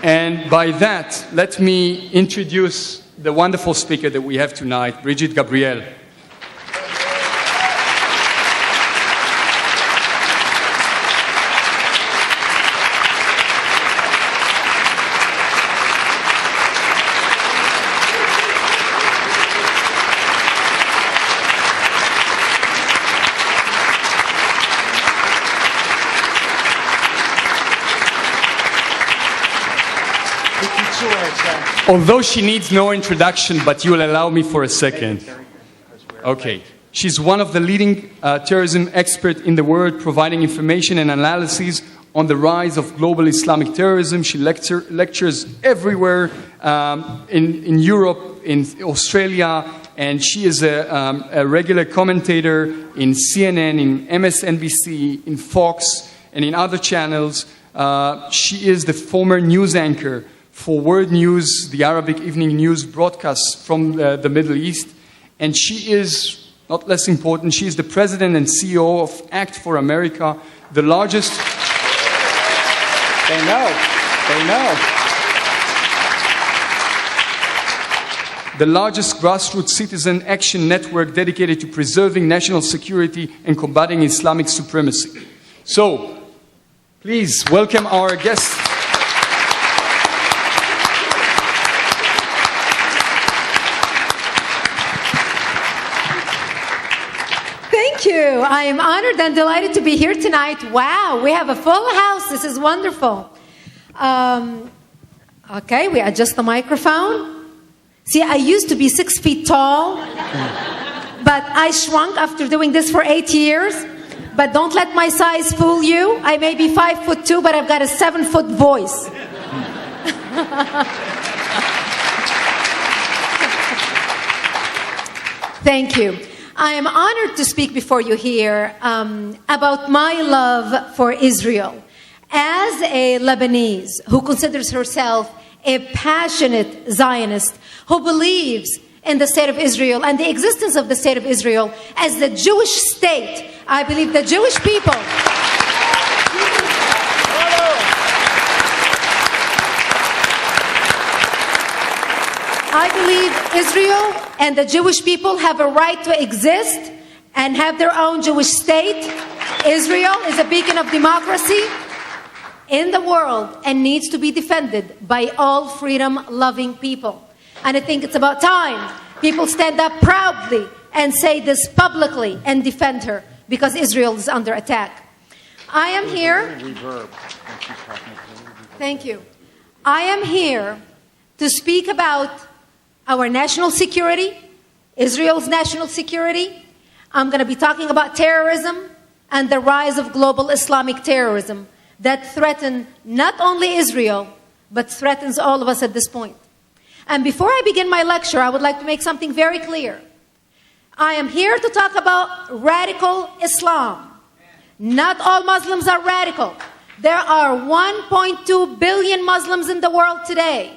And by that, let me introduce the wonderful speaker that we have tonight, Brigitte Gabriel. Although she needs no introduction, but you will allow me for a second. Okay. She's one of the leading terrorism experts in the world, providing information and analysis on the rise of global Islamic terrorism. She lectures everywhere in Europe, in Australia, and she is a regular commentator in CNN, in MSNBC, in Fox, and in other channels. She is the former news anchor for World News, the Arabic evening news broadcasts from the Middle East. And she is, not less important, she is the president and CEO of Act for America, the largest... They know. The largest grassroots citizen action network dedicated to preserving national security and combating Islamic supremacy. So, please welcome our guest. Thank you. I am honored and delighted to be here tonight. Wow, we have a full house. This is wonderful. Okay, we adjust the microphone. See, I used to be 6 feet tall, but I shrunk after doing this for 8 years. But don't let my size fool you. I may be 5'2", but I've got a 7-foot voice. Thank you. I am honored to speak before you here about my love for Israel. As a Lebanese who considers herself a passionate Zionist, who believes in the state of Israel and the existence of the state of Israel as the Jewish state, I believe the Jewish people... I believe Israel and the Jewish people have a right to exist and have their own Jewish state. Israel is a beacon of democracy in the world and needs to be defended by all freedom-loving people. And I think it's about time people stand up proudly and say this publicly and defend her, because Israel is under attack. I am here... Thank you. I am here to speak about our national security, Israel's national security. I'm going to be talking about terrorism and the rise of global Islamic terrorism that threaten not only Israel, but threatens all of us at this point. And before I begin my lecture, I would like to make something very clear. I am here to talk about radical Islam. Not all Muslims are radical. There are 1.2 billion Muslims in the world today.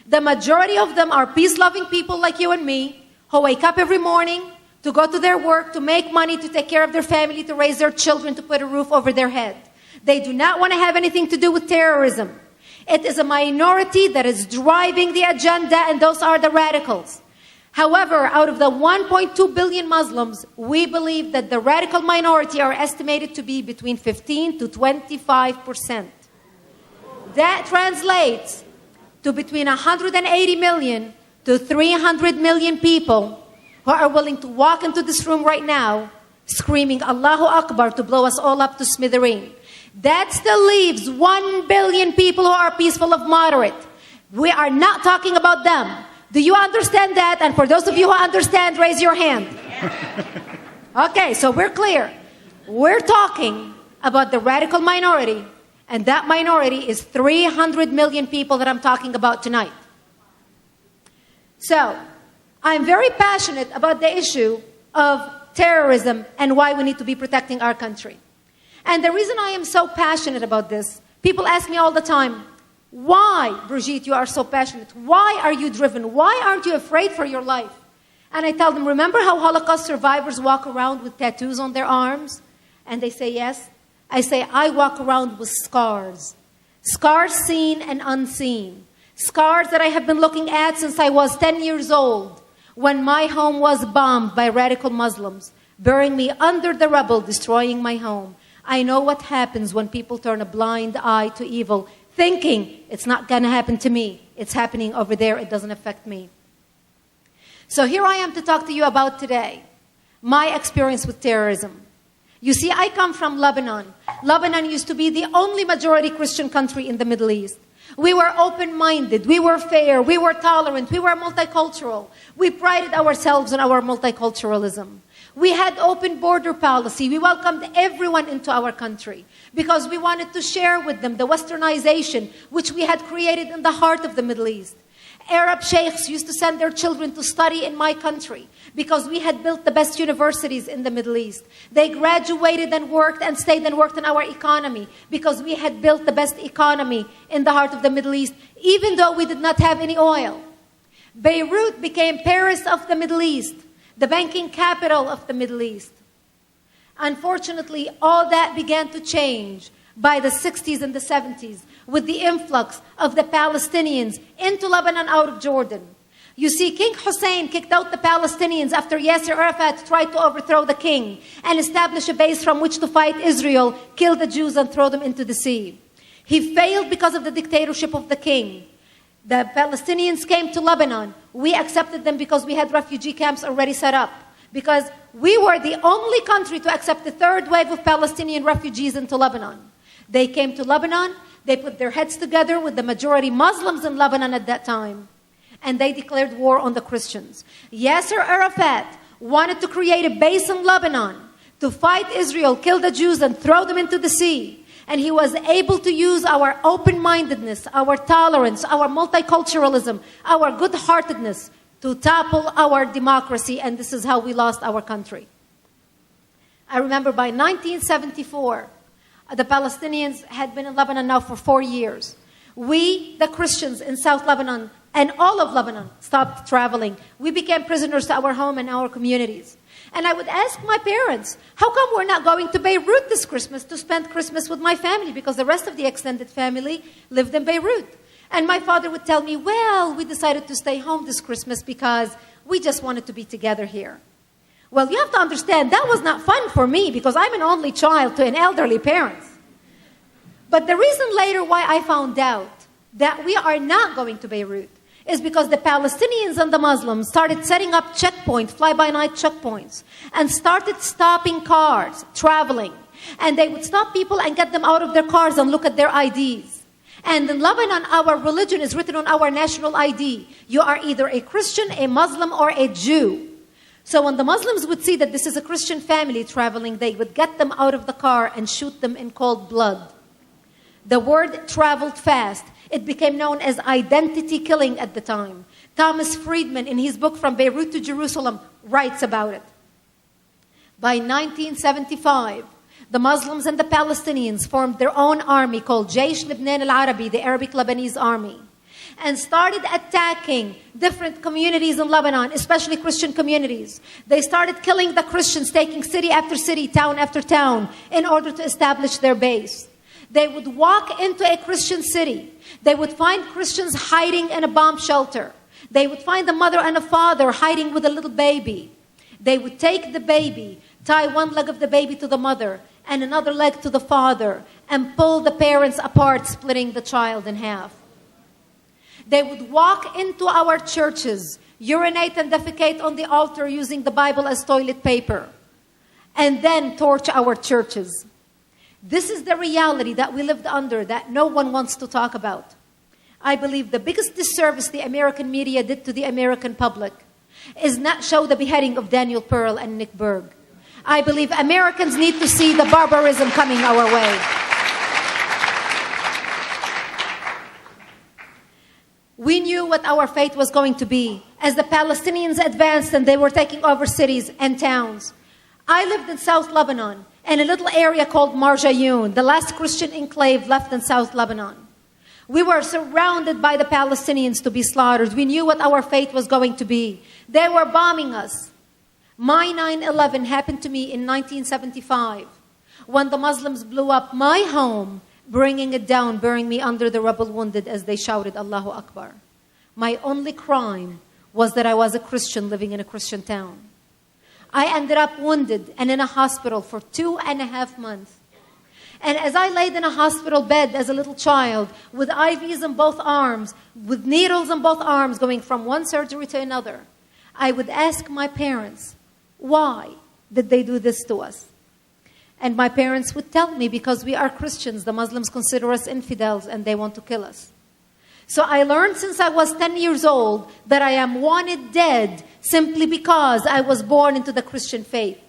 The majority of them are peace-loving people like you and me, who wake up every morning to go to their work, to make money, to take care of their family, to raise their children, to put a roof over their head. They do not want to have anything to do with terrorism. It is a minority that is driving the agenda, and those are the radicals. However, out of the 1.2 billion Muslims, we believe that the radical minority are estimated to be between 15 to 25%. That translates to between 180 million to 300 million people who are willing to walk into this room right now screaming Allahu Akbar to blow us all up to smithereen. That still leaves 1 billion people who are peaceful of moderate. We are not talking about them. Do you understand that? And for those of you who understand, raise your hand. Okay, so we're clear. We're talking about the radical minority, and that minority is 300 million people that I'm talking about tonight. So, I'm very passionate about the issue of terrorism and why we need to be protecting our country. And the reason I am so passionate about this, people ask me all the time, why, Brigitte, you are so passionate? Why are you driven? Why aren't you afraid for your life? And I tell them, remember how Holocaust survivors walk around with tattoos on their arms? And they say, yes. I say, I walk around with scars. Scars seen and unseen. Scars that I have been looking at since I was 10 years old, when my home was bombed by radical Muslims, burying me under the rubble, destroying my home. I know what happens when people turn a blind eye to evil, thinking it's not going to happen to me. It's happening over there. It doesn't affect me. So here I am to talk to you about today, my experience with terrorism. You see, I come from Lebanon. Lebanon used to be the only majority Christian country in the Middle East. We were open-minded, we were fair, we were tolerant, we were multicultural. We prided ourselves on our multiculturalism. We had open border policy. We welcomed everyone into our country because we wanted to share with them the westernization which we had created in the heart of the Middle East. Arab sheikhs used to send their children to study in my country because we had built the best universities in the Middle East. They graduated and worked and stayed and worked in our economy because we had built the best economy in the heart of the Middle East, even though we did not have any oil. Beirut became Paris of the Middle East, the banking capital of the Middle East. Unfortunately, all that began to change by the 60s and the 70s with the influx of the Palestinians into Lebanon out of Jordan. You see, King Hussein kicked out the Palestinians after Yasser Arafat tried to overthrow the king and establish a base from which to fight Israel, kill the Jews, and throw them into the sea. He failed because of the dictatorship of the king. The Palestinians came to Lebanon. We accepted them because we had refugee camps already set up, because we were the only country to accept the third wave of Palestinian refugees into Lebanon. They came to Lebanon. They put their heads together with the majority Muslims in Lebanon at that time, and they declared war on the Christians. Yasser Arafat wanted to create a base in Lebanon to fight Israel, kill the Jews, and throw them into the sea. And he was able to use our open-mindedness, our tolerance, our multiculturalism, our good-heartedness to topple our democracy, and this is how we lost our country. I remember by 1974, the Palestinians had been in Lebanon now for 4 years. We, the Christians in South Lebanon and all of Lebanon, stopped traveling. We became prisoners to our home and our communities. And I would ask my parents, how come we're not going to Beirut this Christmas to spend Christmas with my family? Because the rest of the extended family lived in Beirut. And my father would tell me, well, we decided to stay home this Christmas because we just wanted to be together here. Well, you have to understand, that was not fun for me because I'm an only child to an elderly parent. But the reason later why I found out that we are not going to Beirut is because the Palestinians and the Muslims started setting up checkpoints, fly-by-night checkpoints, and started stopping cars, traveling. And they would stop people and get them out of their cars and look at their IDs. And in Lebanon, our religion is written on our national ID. You are either a Christian, a Muslim, or a Jew. So when the Muslims would see that this is a Christian family traveling, they would get them out of the car and shoot them in cold blood. The word traveled fast. It became known as identity killing at the time. Thomas Friedman, in his book From Beirut to Jerusalem, writes about it. By 1975, the Muslims and the Palestinians formed their own army called Jaysh Lebanon al-Arabi, the Arabic Lebanese army, and started attacking different communities in Lebanon, especially Christian communities. They started killing the Christians, taking city after city, town after town, in order to establish their base. They would walk into a Christian city. They would find Christians hiding in a bomb shelter. They would find a mother and a father hiding with a little baby. They would take the baby, tie one leg of the baby to the mother and another leg to the father, and pull the parents apart, splitting the child in half. They would walk into our churches, urinate and defecate on the altar using the Bible as toilet paper, and then torch our churches. This is the reality that we lived under that no one wants to talk about. I believe the biggest disservice the American media did to the American public is not show the beheading of Daniel Pearl and Nick Berg. I believe Americans need to see the barbarism coming our way. We knew what our fate was going to be as the Palestinians advanced and they were taking over cities and towns. I lived in South Lebanon, in a little area called Marjayoun, the last Christian enclave left in South Lebanon. We were surrounded by the Palestinians to be slaughtered. We knew what our fate was going to be. They were bombing us. My 9/11 happened to me in 1975 when the Muslims blew up my home, bringing it down, burying me under the rubble wounded as they shouted, Allahu Akbar. My only crime was that I was a Christian living in a Christian town. I ended up wounded and in a hospital for 2.5 months. And as I laid in a hospital bed as a little child, with IVs in both arms, with needles in both arms, going from one surgery to another, I would ask my parents, why did they do this to us? And my parents would tell me, because we are Christians, the Muslims consider us infidels and they want to kill us. So I learned since I was 10 years old that I am wanted dead simply because I was born into the Christian faith.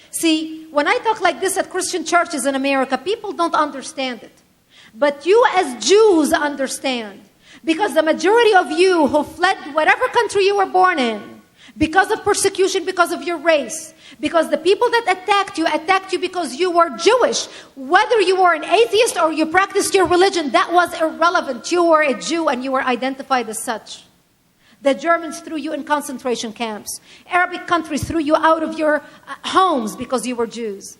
See, when I talk like this at Christian churches in America, people don't understand it. But you as Jews understand. Because the majority of you who fled whatever country you were born in, because of persecution, because of your race, because the people that attacked you because you were Jewish. Whether you were an atheist or you practiced your religion, that was irrelevant. You were a Jew and you were identified as such. The Germans threw you in concentration camps. Arabic countries threw you out of your homes because you were Jews.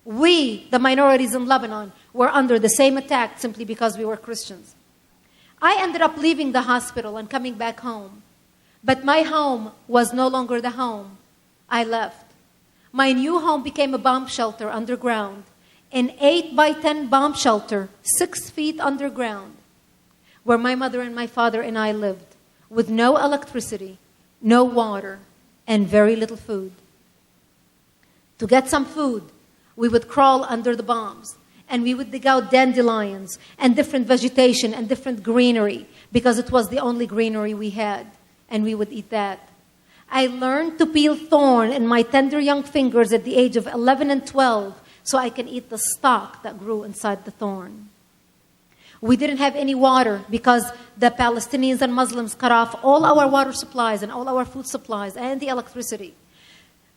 We, the minorities in Lebanon, were under the same attack simply because we were Christians. I ended up leaving the hospital and coming back home. But my home was no longer the home. I left. My new home became a bomb shelter underground. An 8 by 10 bomb shelter, 6 feet underground, where my mother and my father and I lived, with no electricity, no water, and very little food. To get some food, we would crawl under the bombs, and we would dig out dandelions and different vegetation and different greenery, because it was the only greenery we had, and we would eat that. I learned to peel thorn in my tender young fingers at the age of 11 and 12 so I can eat the stalk that grew inside the thorn. We didn't have any water because the Palestinians and Muslims cut off all our water supplies and all our food supplies and the electricity.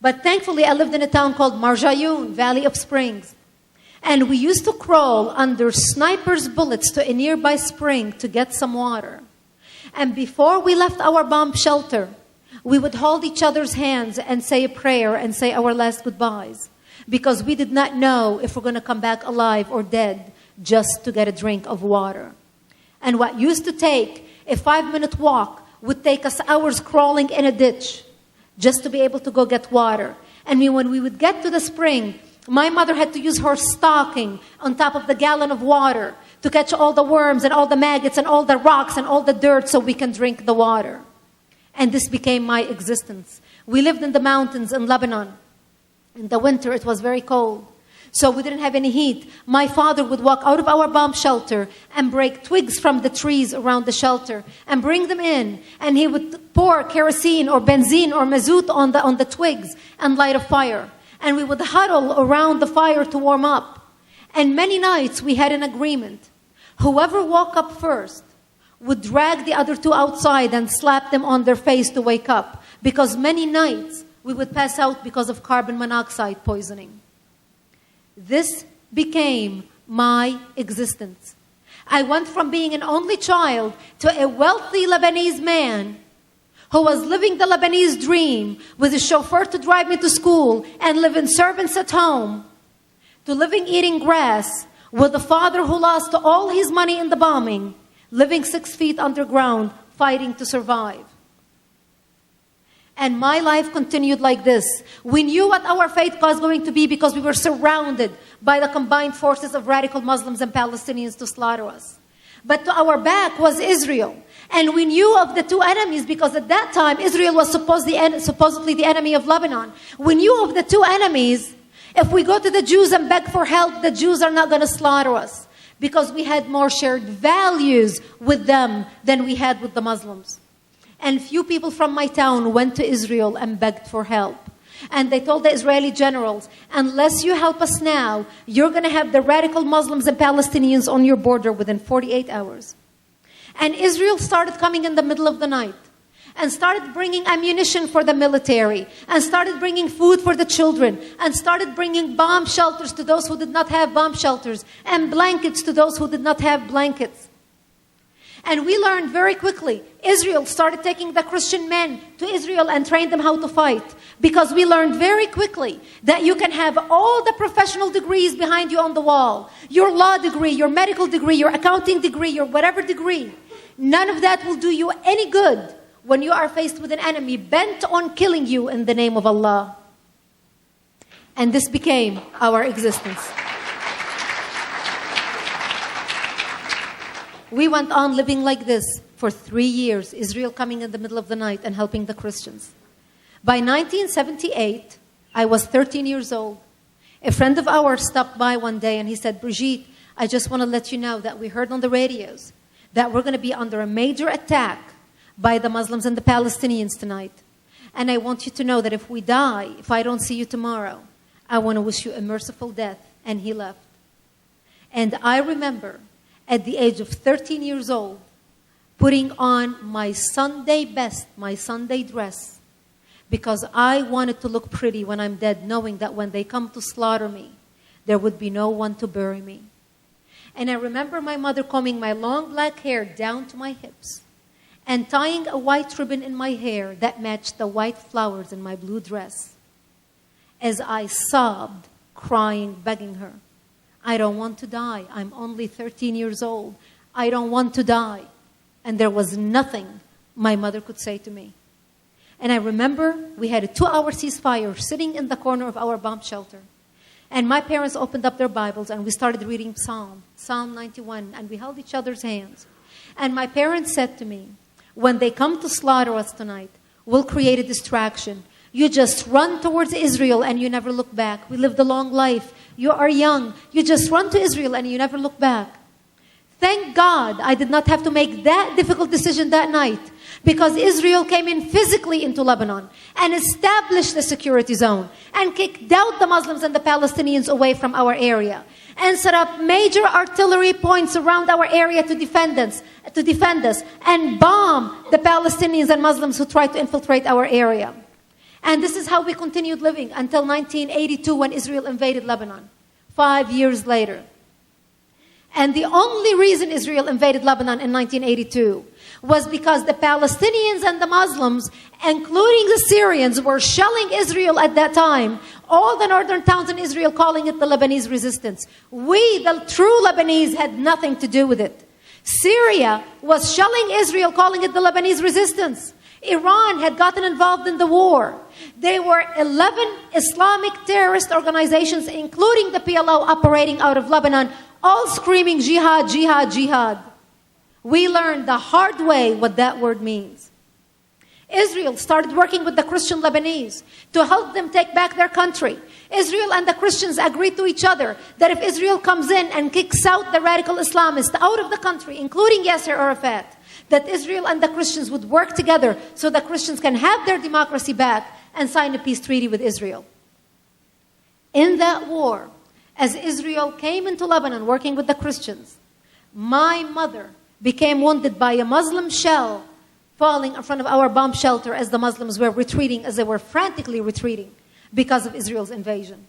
But thankfully, I lived in a town called Marjayun, Valley of Springs. And we used to crawl under snipers' bullets to a nearby spring to get some water. And before we left our bomb shelter, we would hold each other's hands and say a prayer and say our last goodbyes. Because we did not know if we're going to come back alive or dead just to get a drink of water. And what used to take a 5-minute walk would take us hours crawling in a ditch just to be able to go get water. And when we would get to the spring, my mother had to use her stocking on top of the gallon of water to catch all the worms and all the maggots and all the rocks and all the dirt so we can drink the water. And this became my existence. We lived in the mountains in Lebanon. In the winter, it was very cold. So we didn't have any heat. My father would walk out of our bomb shelter and break twigs from the trees around the shelter and bring them in. And he would pour kerosene or benzene or mazout on the twigs and light a fire. And we would huddle around the fire to warm up. And many nights we had an agreement. Whoever woke up first would drag the other two outside and slap them on their face to wake up. Because many nights we would pass out because of carbon monoxide poisoning. This became my existence. I went from being an only child to a wealthy Lebanese man who was living the Lebanese dream with a chauffeur to drive me to school and living servants at home, to living eating grass with a father who lost all his money in the bombing, living 6 feet underground, fighting to survive. And my life continued like this. We knew what our fate was going to be because we were surrounded by the combined forces of radical Muslims and Palestinians to slaughter us. But to our back was Israel. And we knew of the two enemies because at that time Israel was supposedly the enemy of Lebanon. We knew of the two enemies. If we go to the Jews and beg for help, the Jews are not going to slaughter us because we had more shared values with them than we had with the Muslims. And few people from my town went to Israel and begged for help. And they told the Israeli generals, unless you help us now, you're going to have the radical Muslims and Palestinians on your border within 48 hours. And Israel started coming in the middle of the night and started bringing ammunition for the military and started bringing food for the children and started bringing bomb shelters to those who did not have bomb shelters and blankets to those who did not have blankets. And we learned very quickly. Israel started taking the Christian men to Israel and trained them how to fight. Because we learned very quickly that you can have all the professional degrees behind you on the wall. Your law degree, your medical degree, your accounting degree, your whatever degree. None of that will do you any good when you are faced with an enemy bent on killing you in the name of Allah. And this became our existence. We went on living like this for 3 years, Israel coming in the middle of the night and helping the Christians. By 1978, I was 13 years old. A friend of ours stopped by one day and he said, Brigitte, I just want to let you know that we heard on the radios that we're going to be under a major attack by the Muslims and the Palestinians tonight. And I want you to know that if we die, if I don't see you tomorrow, I want to wish you a merciful death. And he left. And I remember at the age of 13 years old, putting on my Sunday best, my Sunday dress, because I wanted to look pretty when I'm dead, knowing that when they come to slaughter me, there would be no one to bury me. And I remember my mother combing my long black hair down to my hips and tying a white ribbon in my hair that matched the white flowers in my blue dress. As I sobbed, crying, begging her, I don't want to die. I'm only 13 years old. I don't want to die. And there was nothing my mother could say to me. And I remember we had a 2-hour ceasefire sitting in the corner of our bomb shelter. And my parents opened up their Bibles and we started reading Psalm 91, and we held each other's hands. And my parents said to me, when they come to slaughter us tonight, we'll create a distraction. You just run towards Israel and you never look back. We lived a long life. You are young. You just run to Israel and you never look back. Thank God I did not have to make that difficult decision that night, because Israel came in physically into Lebanon and established the security zone and kicked out the Muslims and the Palestinians away from our area and set up major artillery points around our area to defend us and bomb the Palestinians and Muslims who tried to infiltrate our area. And this is how we continued living until 1982 when Israel invaded Lebanon, 5 years later. And the only reason Israel invaded Lebanon in 1982 was because the Palestinians and the Muslims, including the Syrians, were shelling Israel at that time. All the northern towns in Israel calling it the Lebanese resistance. We, the true Lebanese, had nothing to do with it. Syria was shelling Israel, calling it the Lebanese resistance. Iran had gotten involved in the war. There were 11 Islamic terrorist organizations, including the PLO, operating out of Lebanon, all screaming jihad, jihad, jihad. We learned the hard way what that word means. Israel started working with the Christian Lebanese to help them take back their country. Israel and the Christians agreed to each other that if Israel comes in and kicks out the radical Islamists out of the country, including Yasser Arafat, that Israel and the Christians would work together so the Christians can have their democracy back and sign a peace treaty with Israel. In that war, as Israel came into Lebanon working with the Christians, my mother became wounded by a Muslim shell falling in front of our bomb shelter as the Muslims were retreating, as they were frantically retreating because of Israel's invasion.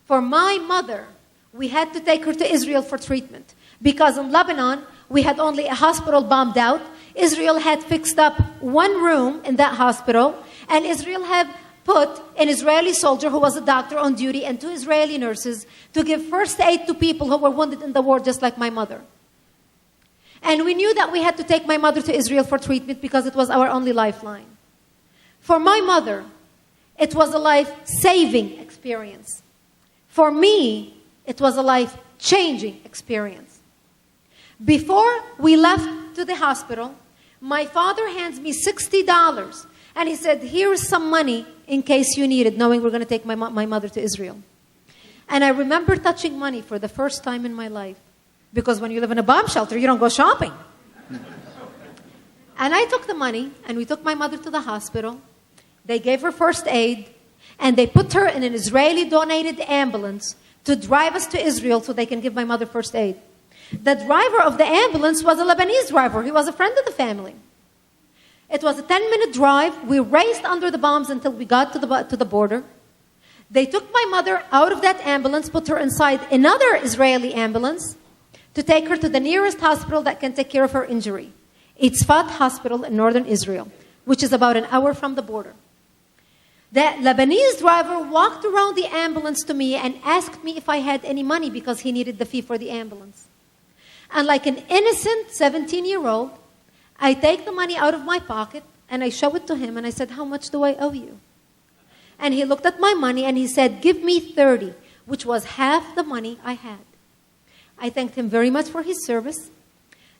For my mother, we had to take her to Israel for treatment because in Lebanon, we had only a hospital bombed out. Israel had fixed up one room in that hospital, and Israel had put an Israeli soldier who was a doctor on duty and 2 Israeli nurses to give first aid to people who were wounded in the war, just like my mother. And we knew that we had to take my mother to Israel for treatment because it was our only lifeline. For my mother, it was a life-saving experience. For me, it was a life-changing experience. Before we left to the hospital, my father hands me $60 and he said, here's some money in case you need it, knowing we're going to take my mother to Israel. And I remember touching money for the first time in my life, because when you live in a bomb shelter, you don't go shopping. And I took the money and we took my mother to the hospital. They gave her first aid and they put her in an Israeli-donated ambulance to drive us to Israel so they can give my mother first aid. The driver of the ambulance was a Lebanese driver. He was a friend of the family. It was a 10-minute drive. We raced under the bombs until we got to the border. They took my mother out of that ambulance, put her inside another Israeli ambulance, to take her to the nearest hospital that can take care of her injury. It's Tzfat Hospital in northern Israel, which is about an hour from the border. The Lebanese driver walked around the ambulance to me and asked me if I had any money because he needed the fee for the ambulance. And like an innocent 17-year-old, I take the money out of my pocket and I show it to him and I said, "How much do I owe you?" And he looked at my money and he said, "Give me 30, which was half the money I had. I thanked him very much for his service.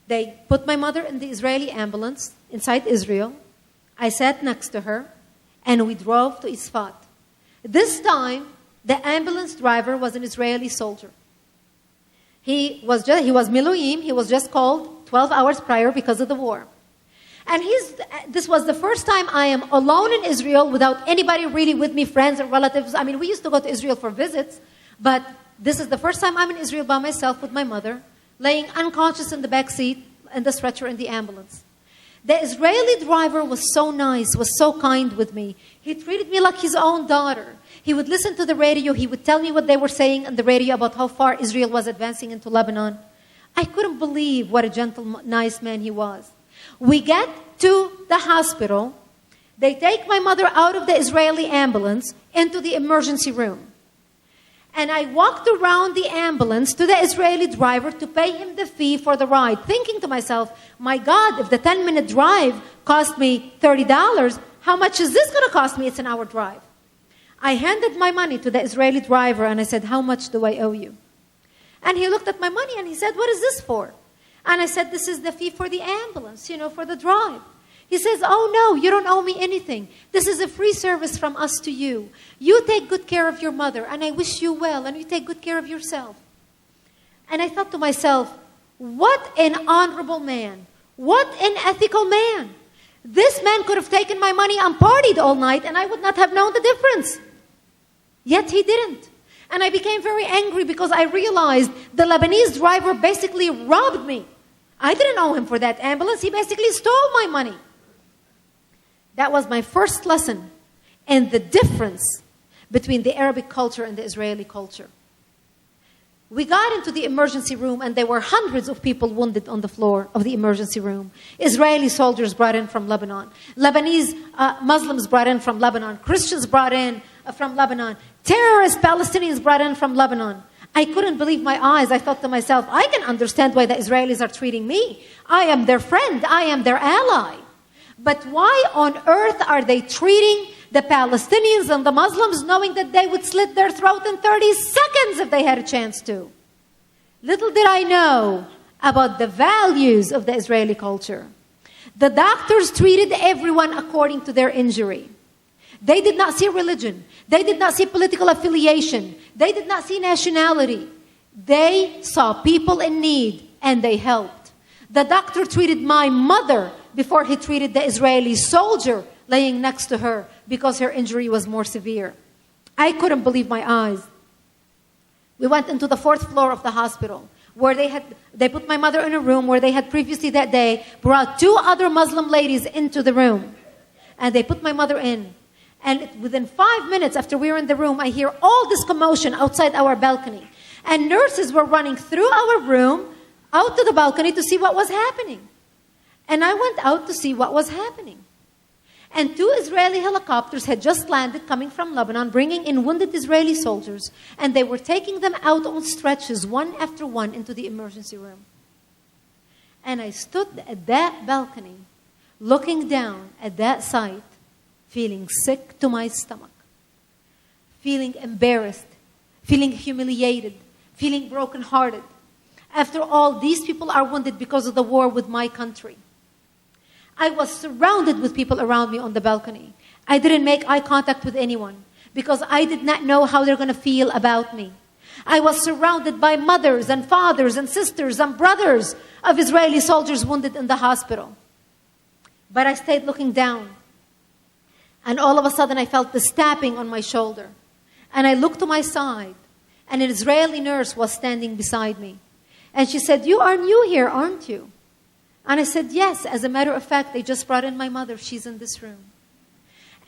They put my mother in the Israeli ambulance inside Israel. I sat next to her and we drove to Tzfat. This time, the ambulance driver was an Israeli soldier. He was Miloim. He was just called 12 hours prior because of the war. And this was the first time I am alone in Israel without anybody really with me, friends or relatives. I mean, we used to go to Israel for visits, but this is the first time I'm in Israel by myself with my mother, laying unconscious in the back seat and the stretcher in the ambulance. The Israeli driver was so nice, was so kind with me. He treated me like his own daughter. He would listen to the radio. He would tell me what they were saying on the radio about how far Israel was advancing into Lebanon. I couldn't believe what a gentle, nice man he was. We get to the hospital. They take my mother out of the Israeli ambulance into the emergency room. And I walked around the ambulance to the Israeli driver to pay him the fee for the ride, thinking to myself, my God, if the 10-minute drive cost me $30, how much is this going to cost me? It's an hour drive. I handed my money to the Israeli driver and I said, "How much do I owe you?" And he looked at my money and he said, "What is this for?" And I said, "This is the fee for the ambulance, for the drive." He says, "Oh, no, you don't owe me anything. This is a free service from us to you. You take good care of your mother, and I wish you well, and you take good care of yourself." And I thought to myself, what an honorable man. What an ethical man. This man could have taken my money and partied all night, and I would not have known the difference. Yet he didn't. And I became very angry because I realized the Lebanese driver basically robbed me. I didn't owe him for that ambulance. He basically stole my money. That was my first lesson in the difference between the Arabic culture and the Israeli culture. We got into the emergency room and there were hundreds of people wounded on the floor of the emergency room. Israeli soldiers brought in from Lebanon. Lebanese Muslims brought in from Lebanon. Christians brought in from Lebanon. Terrorist Palestinians brought in from Lebanon. I couldn't believe my eyes. I thought to myself, I can understand why the Israelis are treating me. I am their friend. I am their ally. But why on earth are they treating the Palestinians and the Muslims knowing that they would slit their throat in 30 seconds if they had a chance to? Little did I know about the values of the Israeli culture. The doctors treated everyone according to their injury. They did not see religion. They did not see political affiliation. They did not see nationality. They saw people in need and they helped. The doctor treated my mother before he treated the Israeli soldier laying next to her because her injury was more severe. I couldn't believe my eyes. We went into the 4th floor of the hospital where they put my mother in a room where they had previously that day brought 2 other Muslim ladies into the room. And they put my mother in. And within 5 minutes after we were in the room, I hear all this commotion outside our balcony. And nurses were running through our room out to the balcony to see what was happening. And I went out to see what was happening. And 2 Israeli helicopters had just landed coming from Lebanon, bringing in wounded Israeli soldiers. And they were taking them out on stretches, one after one, into the emergency room. And I stood at that balcony, looking down at that sight, feeling sick to my stomach, feeling embarrassed, feeling humiliated, feeling brokenhearted. After all, these people are wounded because of the war with my country. I was surrounded with people around me on the balcony. I didn't make eye contact with anyone because I did not know how they're going to feel about me. I was surrounded by mothers and fathers and sisters and brothers of Israeli soldiers wounded in the hospital. But I stayed looking down. And all of a sudden, I felt this tapping on my shoulder. And I looked to my side, and an Israeli nurse was standing beside me. And she said, "You are new here, aren't you?" And I said, "Yes, as a matter of fact, they just brought in my mother. She's in this room."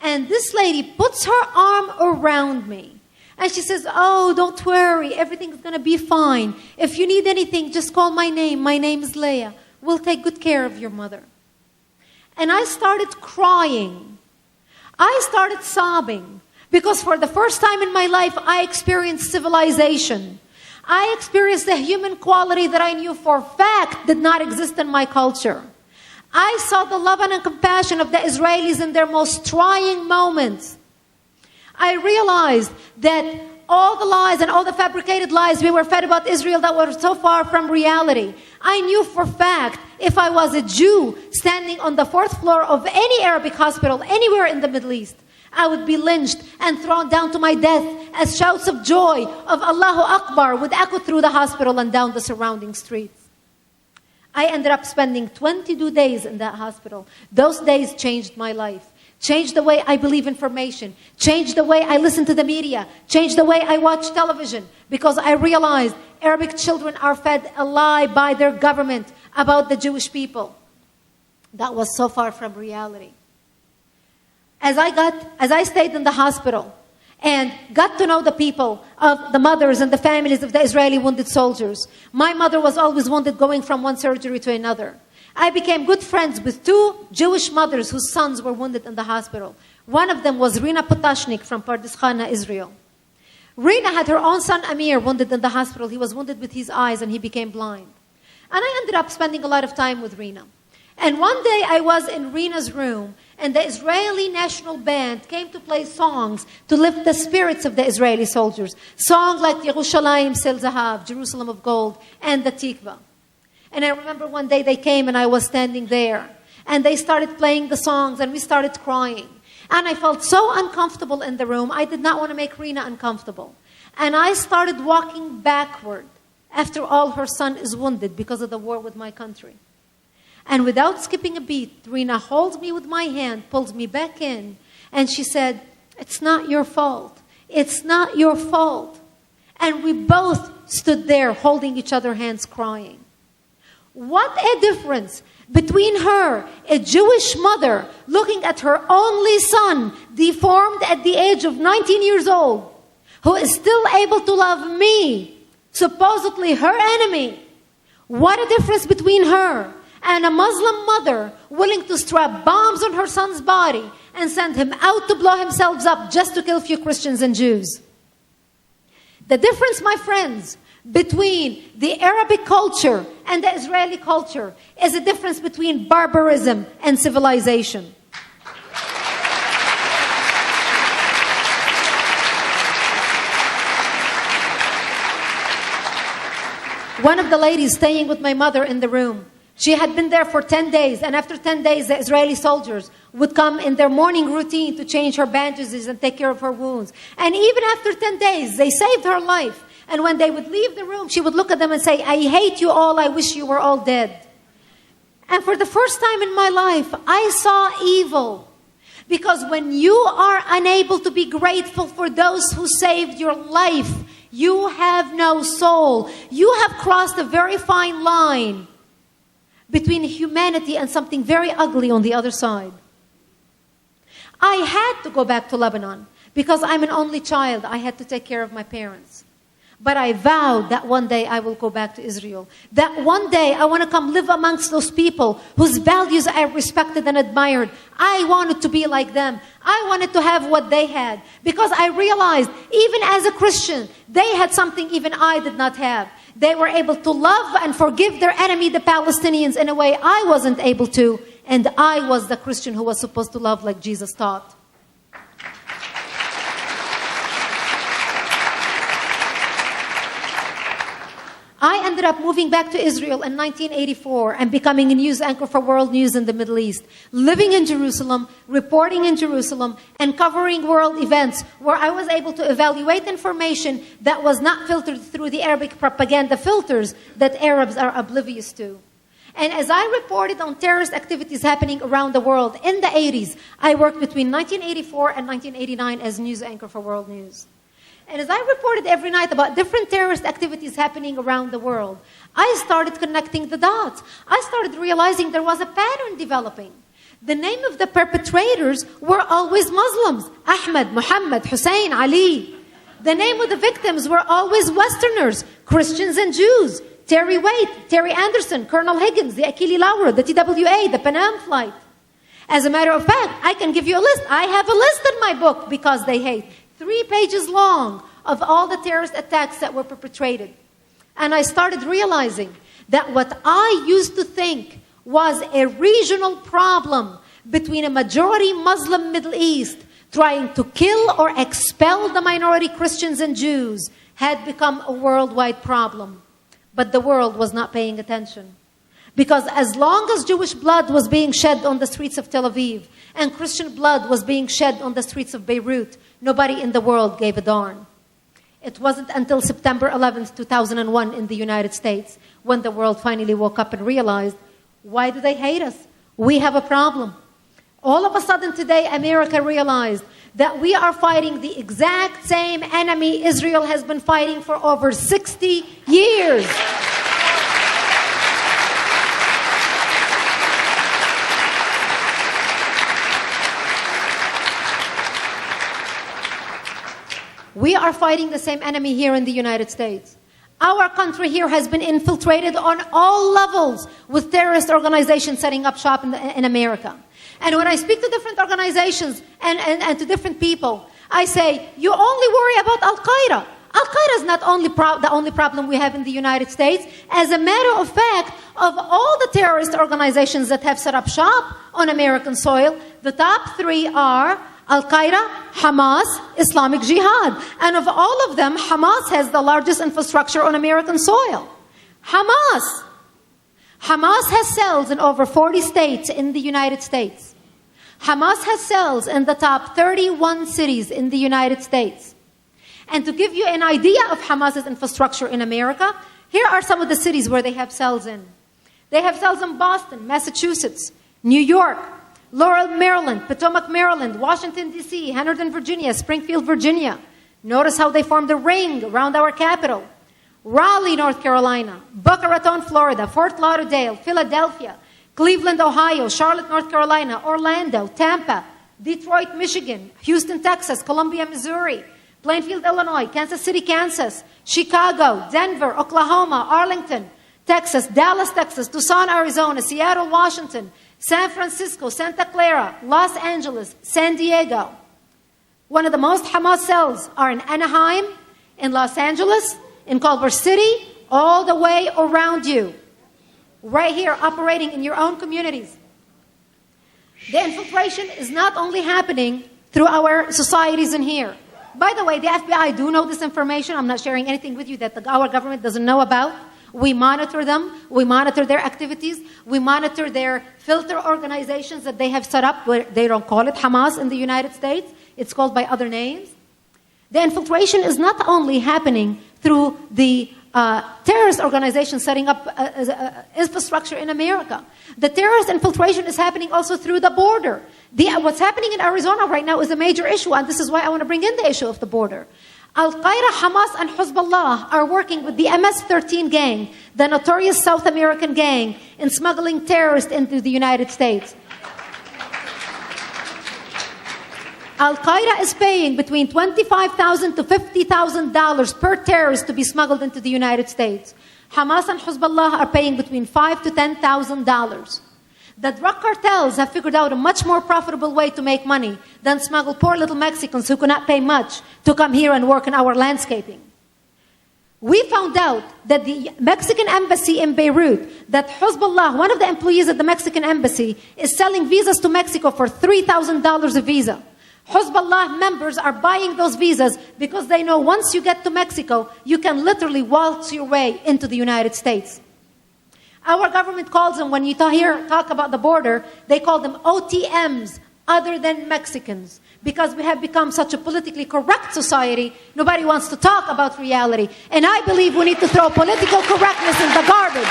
And this lady puts her arm around me. And she says, oh, don't worry. Everything's going to be fine. If you need anything, just call my name. My name is Leah. We'll take good care of your mother. And I started crying. I started sobbing. Because for the first time in my life, I experienced civilization. I experienced a human quality that I knew for a fact did not exist in my culture. I saw the love and compassion of the Israelis in their most trying moments. I realized that all the lies and all the fabricated lies we were fed about Israel that were so far from reality. I knew for a fact if I was a Jew standing on the 4th floor of any Arabic hospital anywhere in the Middle East, I would be lynched and thrown down to my death as shouts of joy of Allahu Akbar would echo through the hospital and down the surrounding streets. I ended up spending 22 days in that hospital. Those days changed my life. Changed the way I believe information. Changed the way I listen to the media. Changed the way I watch television. Because I realized Arabic children are fed a lie by their government about the Jewish people. That was so far from reality. As I stayed in the hospital and got to know the people of the mothers and the families of the Israeli wounded soldiers, my mother was always wounded going from one surgery to another. I became good friends with 2 Jewish mothers whose sons were wounded in the hospital. One of them was Rina Potashnik from Pardes Khana, Israel. Rina had her own son Amir wounded in the hospital. He was wounded with his eyes and he became blind. And I ended up spending a lot of time with Rina. And one day I was in Rina's room and the Israeli National Band came to play songs to lift the spirits of the Israeli soldiers. Songs like Yerushalayim Sel Zahav, Jerusalem of Gold, and the Tikva. And I remember one day they came and I was standing there. And they started playing the songs and we started crying. And I felt so uncomfortable in the room. I did not want to make Rina uncomfortable. And I started walking backward. After all, her son is wounded because of the war with my country. And without skipping a beat, Rina holds me with my hand, pulls me back in. And she said, it's not your fault. It's not your fault. And we both stood there holding each other's hands crying. What a difference between her, a Jewish mother, looking at her only son, deformed at the age of 19 years old, who is still able to love me, supposedly her enemy. What a difference between her and a Muslim mother willing to strap bombs on her son's body and send him out to blow himself up just to kill a few Christians and Jews. The difference, my friends, between the Arabic culture and the Israeli culture is a difference between barbarism and civilization. One of the ladies staying with my mother in the room, she had been there for 10 days, and after 10 days, the Israeli soldiers would come in their morning routine to change her bandages and take care of her wounds. And even after 10 days, they saved her life. And when they would leave the room, she would look at them and say, I hate you all, I wish you were all dead. And for the first time in my life, I saw evil. Because when you are unable to be grateful for those who saved your life, you have no soul. You have crossed a very fine line between humanity and something very ugly on the other side. I had to go back to Lebanon because I'm an only child. I had to take care of my parents. But I vowed that one day I will go back to Israel. That one day I want to come live amongst those people whose values I respected and admired. I wanted to be like them. I wanted to have what they had. Because I realized, even as a Christian, they had something even I did not have. They were able to love and forgive their enemy, the Palestinians, in a way I wasn't able to. And I was the Christian who was supposed to love like Jesus taught. I ended up moving back to Israel in 1984 and becoming a news anchor for World News in the Middle East, living in Jerusalem, reporting in Jerusalem, and covering world events where I was able to evaluate information that was not filtered through the Arabic propaganda filters that Arabs are oblivious to. And as I reported on terrorist activities happening around the world in the 80s, I worked between 1984 and 1989 as news anchor for World News. And as I reported every night about different terrorist activities happening around the world, I started connecting the dots. I started realizing there was a pattern developing. The name of the perpetrators were always Muslims. Ahmed, Muhammad, Hussein, Ali. The name of the victims were always Westerners, Christians and Jews. Terry Waite, Terry Anderson, Colonel Higgins, the Achille Lauro, the TWA, the Panam flight. As a matter of fact, I can give you a list. I have a list in my book, Because They Hate, 3 pages long, of all the terrorist attacks that were perpetrated. And I started realizing that what I used to think was a regional problem between a majority Muslim Middle East trying to kill or expel the minority Christians and Jews had become a worldwide problem. But the world was not paying attention. Because as long as Jewish blood was being shed on the streets of Tel Aviv and Christian blood was being shed on the streets of Beirut, nobody in the world gave a darn. It wasn't until September 11th, 2001 in the United States when the world finally woke up and realized, why do they hate us? We have a problem. All of a sudden today, America realized that we are fighting the exact same enemy Israel has been fighting for over 60 years. We are fighting the same enemy here in the United States. Our country here has been infiltrated on all levels with terrorist organizations setting up shop in America. And when I speak to different organizations and to different people, I say, you only worry about Al-Qaeda. Al-Qaeda is not the only problem we have in the United States. As a matter of fact, of all the terrorist organizations that have set up shop on American soil, the top 3 are Al-Qaeda, Hamas, Islamic Jihad. And of all of them, Hamas has the largest infrastructure on American soil. Hamas has cells in over 40 states in the United States. Hamas has cells in the top 31 cities in the United States. And to give you an idea of Hamas's infrastructure in America, here are some of the cities where they have cells in. They have cells in Boston, Massachusetts, New York, Laurel, Maryland, Potomac, Maryland, Washington, D.C., Henderson, Virginia, Springfield, Virginia. Notice how they formed a ring around our capital. Raleigh, North Carolina, Boca Raton, Florida, Fort Lauderdale, Philadelphia, Cleveland, Ohio, Charlotte, North Carolina, Orlando, Tampa, Detroit, Michigan, Houston, Texas, Columbia, Missouri, Plainfield, Illinois, Kansas City, Kansas, Chicago, Denver, Oklahoma, Arlington, Texas, Dallas, Texas, Tucson, Arizona, Seattle, Washington, San Francisco, Santa Clara, Los Angeles, San Diego. One of the most Hamas cells are in Anaheim, in Los Angeles, in Culver City, all the way around you. Right here, operating in your own communities. The infiltration is not only happening through our societies in here. By the way, the FBI do know this information. I'm not sharing anything with you that our government doesn't know about. We monitor them. We monitor their activities. We monitor their filter organizations that they have set up where they don't call it Hamas in the United States. It's called by other names. The infiltration is not only happening through the terrorist organizations setting up infrastructure in America. The terrorist infiltration is happening also through the border. What's happening in Arizona right now is a major issue, and this is why I want to bring in the issue of the border. Al-Qaeda, Hamas, and Hezbollah are working with the MS-13 gang, the notorious South American gang, in smuggling terrorists into the United States. Al-Qaeda is paying between $25,000 to $50,000 per terrorist to be smuggled into the United States. Hamas and Hezbollah are paying between $5,000 to $10,000. The drug cartels have figured out a much more profitable way to make money than smuggle poor little Mexicans who cannot pay much to come here and work in our landscaping. We found out that the Mexican embassy in Beirut, that Hezbollah, one of the employees at the Mexican embassy, is selling visas to Mexico for $3,000 a visa. Hezbollah members are buying those visas because they know once you get to Mexico, you can literally waltz your way into the United States. Our government calls them, when you talk about the border, they call them OTMs, other than Mexicans. Because we have become such a politically correct society, nobody wants to talk about reality. And I believe we need to throw political correctness in the garbage.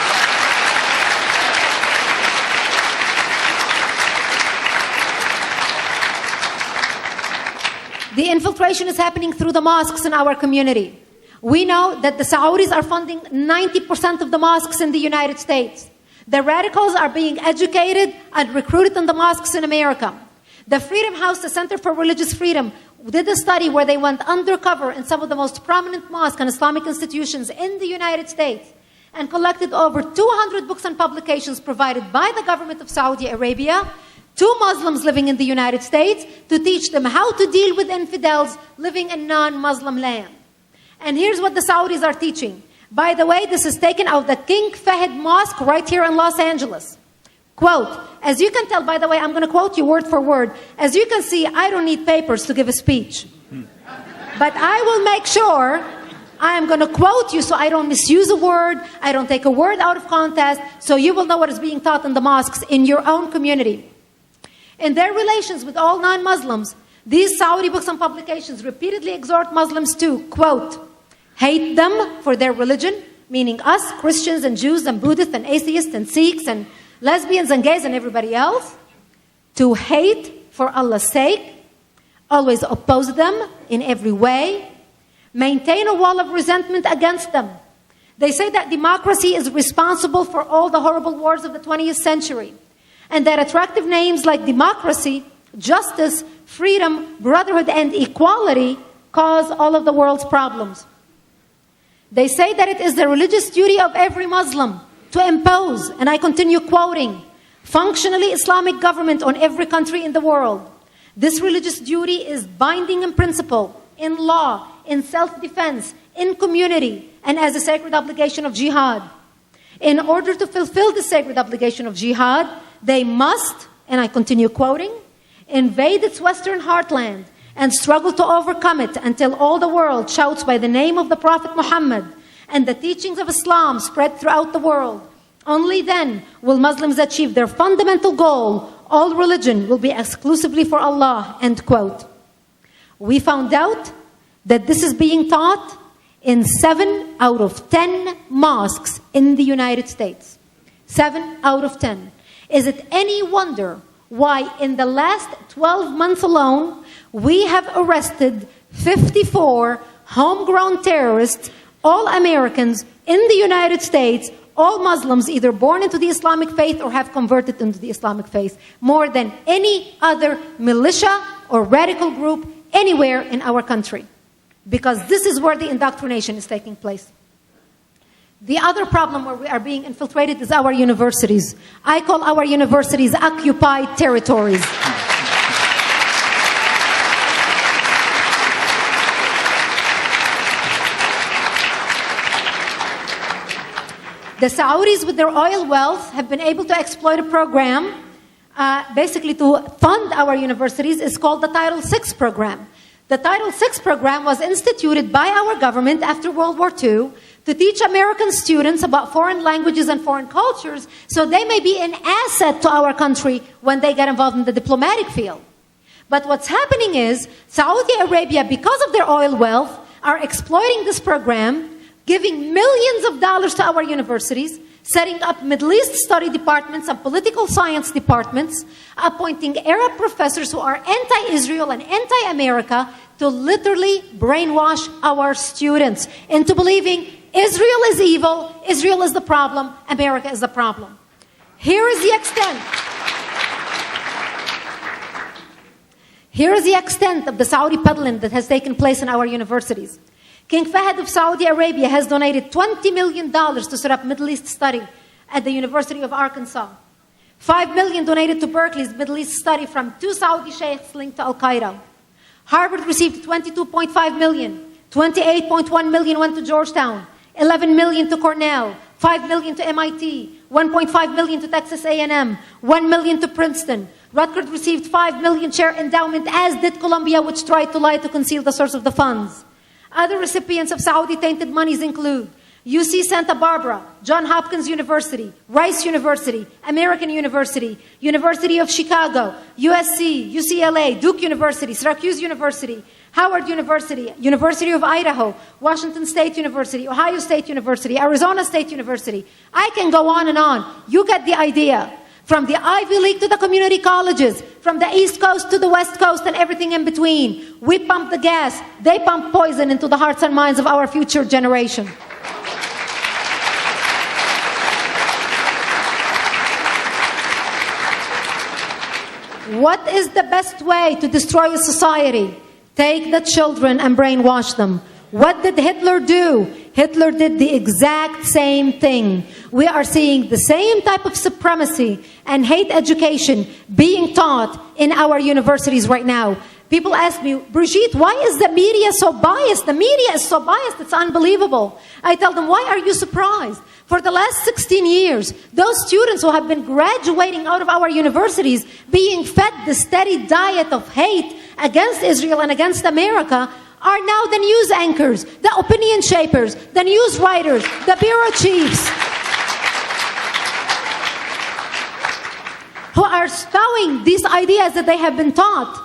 The infiltration is happening through the mosques in our community. We know that the Saudis are funding 90% of the mosques in the United States. The radicals are being educated and recruited in the mosques in America. The Freedom House, the Center for Religious Freedom, did a study where they went undercover in some of the most prominent mosques and Islamic institutions in the United States and collected over 200 books and publications provided by the government of Saudi Arabia to Muslims living in the United States to teach them how to deal with infidels living in non-Muslim land. And here's what the Saudis are teaching. By the way, this is taken out of the King Fahd Mosque right here in Los Angeles. Quote, as you can tell, by the way, I'm going to quote you word for word. As you can see, I don't need papers to give a speech. But I will make sure I am going to quote you so I don't misuse a word, I don't take a word out of context, so you will know what is being taught in the mosques in your own community. In their relations with all non-Muslims, these Saudi books and publications repeatedly exhort Muslims to, quote, hate them for their religion, meaning us, Christians and Jews and Buddhists and atheists and Sikhs and lesbians and gays and everybody else, to hate for Allah's sake, always oppose them in every way, maintain a wall of resentment against them. They say that democracy is responsible for all the horrible wars of the 20th century, and that attractive names like democracy, justice, freedom, brotherhood, and equality cause all of the world's problems. They say that it is the religious duty of every Muslim to impose, and I continue quoting, functionally Islamic government on every country in the world. This religious duty is binding in principle, in law, in self-defense, in community, and as a sacred obligation of jihad. In order to fulfill the sacred obligation of jihad, they must, and I continue quoting, invade its western heartland and struggle to overcome it until all the world shouts by the name of the Prophet Muhammad and the teachings of Islam spread throughout the world. Only then will Muslims achieve their fundamental goal. All religion will be exclusively for Allah, end quote. We found out that this is being taught in 7 out of 10 mosques in the United States. 7 out of 10. Is it any wonder why in the last 12 months alone, we have arrested 54 homegrown terrorists, all Americans in the United States, all Muslims either born into the Islamic faith or have converted into the Islamic faith, more than any other militia or radical group anywhere in our country. Because this is where the indoctrination is taking place. The other problem where we are being infiltrated is our universities. I call our universities occupied territories. The Saudis, with their oil wealth, have been able to exploit a program basically to fund our universities. It's called the Title VI program. The Title VI program was instituted by our government after World War II to teach American students about foreign languages and foreign cultures so they may be an asset to our country when they get involved in the diplomatic field. But what's happening is Saudi Arabia, because of their oil wealth, are exploiting this program, giving millions of dollars to our universities, setting up Middle East study departments and political science departments, appointing Arab professors who are anti-Israel and anti-America to literally brainwash our students into believing Israel is evil, Israel is the problem, America is the problem. Here is the extent. Here is the extent of the Saudi peddling that has taken place in our universities. King Fahd of Saudi Arabia has donated $20 million to set up Middle East study at the University of Arkansas. $5 million donated to Berkeley's Middle East study from 2 Saudi sheikhs linked to Al-Qaeda. Harvard received $22.5 million. $28.1 million went to Georgetown. $11 million to Cornell. $5 million to MIT. $1.5 million to Texas A&M. $1 million to Princeton. Rutgers received $5 million share endowment, as did Columbia, which tried to lie to conceal the source of the funds. Other recipients of Saudi-tainted monies include UC Santa Barbara, Johns Hopkins University, Rice University, American University, University of Chicago, USC, UCLA, Duke University, Syracuse University, Howard University, University of Idaho, Washington State University, Ohio State University, Arizona State University. I can go on and on. You get the idea. From the Ivy League to the community colleges, from the East Coast to the West Coast and everything in between. We pump the gas, they pump poison into the hearts and minds of our future generation. What is the best way to destroy a society? take the children and brainwash them. What did Hitler do? Hitler did the exact same thing. We are seeing the same type of supremacy and hate education being taught in our universities right now. People ask me, Brigitte, why is the media so biased? The media is so biased, it's unbelievable. I tell them, why are you surprised? For the last 16 years, those students who have been graduating out of our universities, being fed the steady diet of hate against Israel and against America, are now the news anchors, the opinion shapers, the news writers, the bureau chiefs, who are spouting these ideas that they have been taught.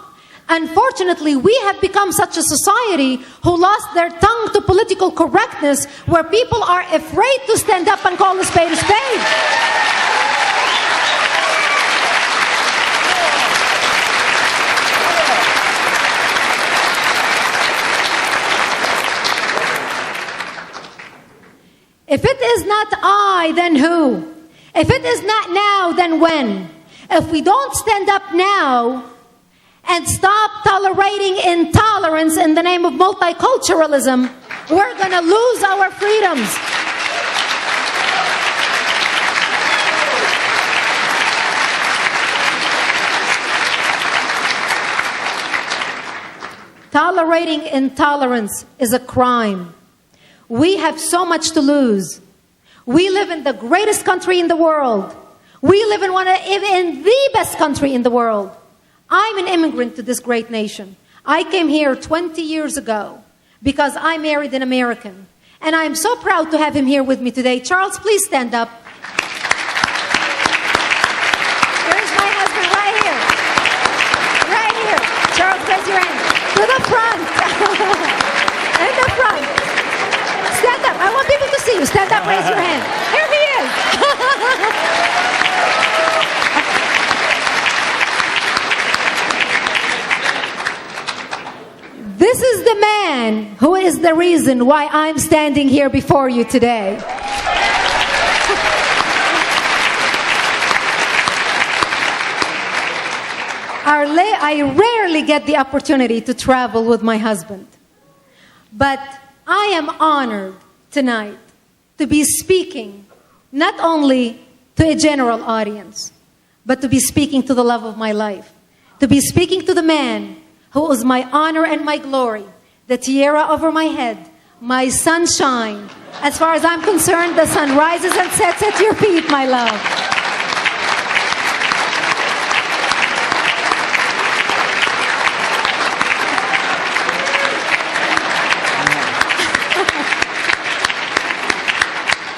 Unfortunately, we have become such a society who lost their tongue to political correctness, where people are afraid to stand up and call a spade a spade. If it is not I, then who? If it is not now, then when? If we don't stand up now and stop tolerating intolerance in the name of multiculturalism, we're going to lose our freedoms. Tolerating intolerance is a crime. We have so much to lose. We live in the greatest country in the world. We live in the best country in the world. I'm an immigrant to this great nation. I came here 20 years ago because I married an American. And I'm so proud to have him here with me today. Charles, please stand up. There's my husband right here. Right here. Charles, raise your hand. To the front. In the front. Stand up. I want people to see you. Stand up, raise your hand. Here he is. This is the man who is the reason why I'm standing here before you today. I rarely get the opportunity to travel with my husband. But I am honored tonight to be speaking not only to a general audience, but to be speaking to the love of my life, to be speaking to the man who is my honor and my glory, the tiara over my head, my sunshine. As far as I'm concerned, the sun rises and sets at your feet, my love.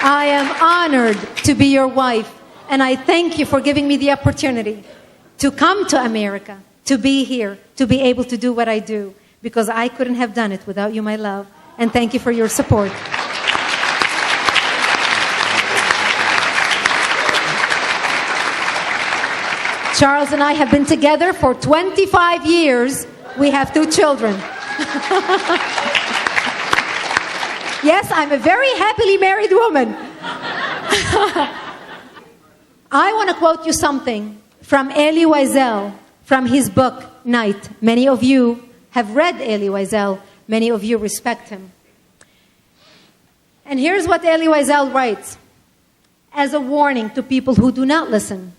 I am honored to be your wife, and I thank you for giving me the opportunity to come to America, to be here, to be able to do what I do, because I couldn't have done it without you, my love, and thank you for your support. Charles and I have been together for 25 years. We have 2 children. Yes, I'm a very happily married woman. I want to quote you something from Elie Wiesel, from his book, Night. Many of you have read Elie Wiesel. Many of you respect him. And here's what Elie Wiesel writes as a warning to people who do not listen.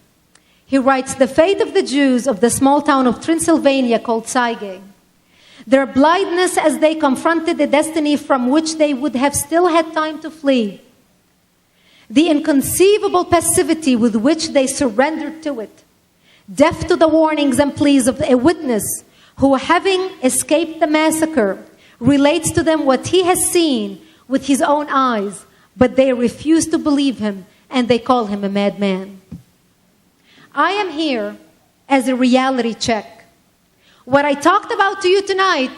He writes, the fate of the Jews of the small town of Transylvania called Saige, their blindness as they confronted the destiny from which they would have still had time to flee, the inconceivable passivity with which they surrendered to it, deaf to the warnings and pleas of a witness who, having escaped the massacre, relates to them what he has seen with his own eyes, but they refuse to believe him and they call him a madman. I am here as a reality check. What I talked about to you tonight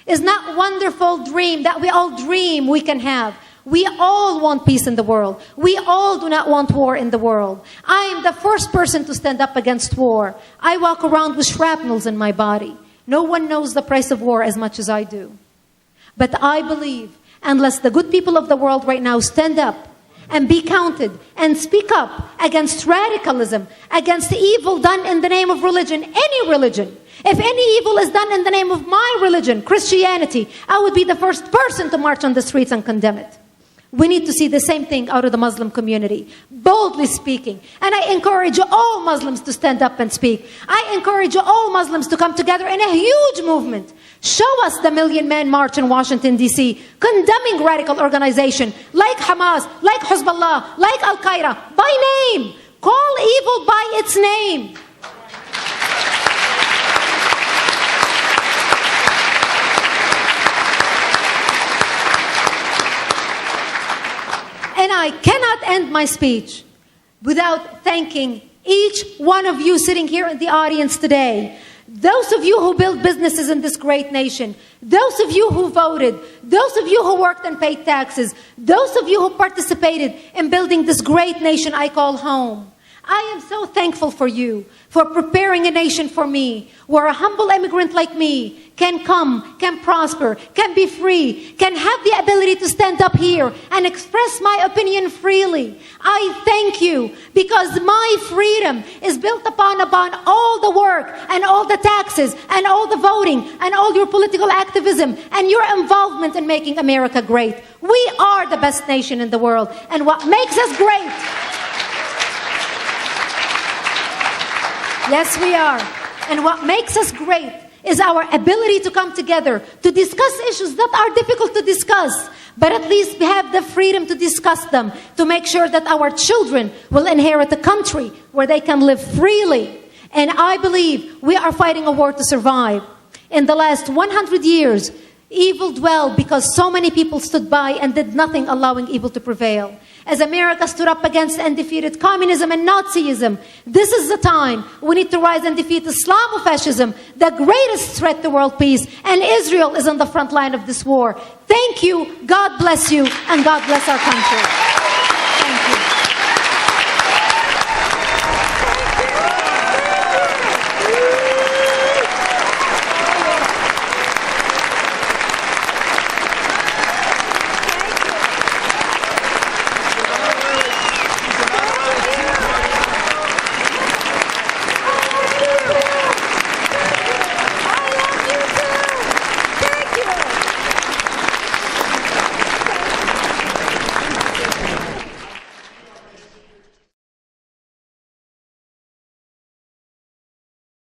is not a wonderful dream that we all dream we can have. We all want peace in the world. We all do not want war in the world. I am the first person to stand up against war. I walk around with shrapnels in my body. No one knows the price of war as much as I do. But I believe, unless the good people of the world right now stand up and be counted and speak up against radicalism, against evil done in the name of religion, any religion. If any evil is done in the name of my religion, Christianity, I would be the first person to march on the streets and condemn it. We need to see the same thing out of the Muslim community, boldly speaking. And I encourage all Muslims to stand up and speak. I encourage all Muslims to come together in a huge movement. Show us the million-man march in Washington, D.C., condemning radical organization like Hamas, like Hezbollah, like Al-Qaeda, by name. Call evil by its name. And I cannot end my speech without thanking each one of you sitting here in the audience today. Those of you who build businesses in this great nation, those of you who voted, those of you who worked and paid taxes, those of you who participated in building this great nation I call home. I am so thankful for you, for preparing a nation for me, where a humble immigrant like me can come, can prosper, can be free, can have the ability to stand up here and express my opinion freely. I thank you, because my freedom is built upon all the work and all the taxes and all the voting and all your political activism and your involvement in making America great. We are the best nation in the world, and what makes us great, yes, we are. And what makes us great is our ability to come together, to discuss issues that are difficult to discuss, but at least we have the freedom to discuss them, to make sure that our children will inherit a country where they can live freely. And I believe we are fighting a war to survive. In the last 100 years, evil dwelled because so many people stood by and did nothing, allowing evil to prevail. As America stood up against and defeated communism and Nazism, this is the time we need to rise and defeat Islamofascism, the greatest threat to world peace, and Israel is on the front line of this war. Thank you, God bless you, and God bless our country.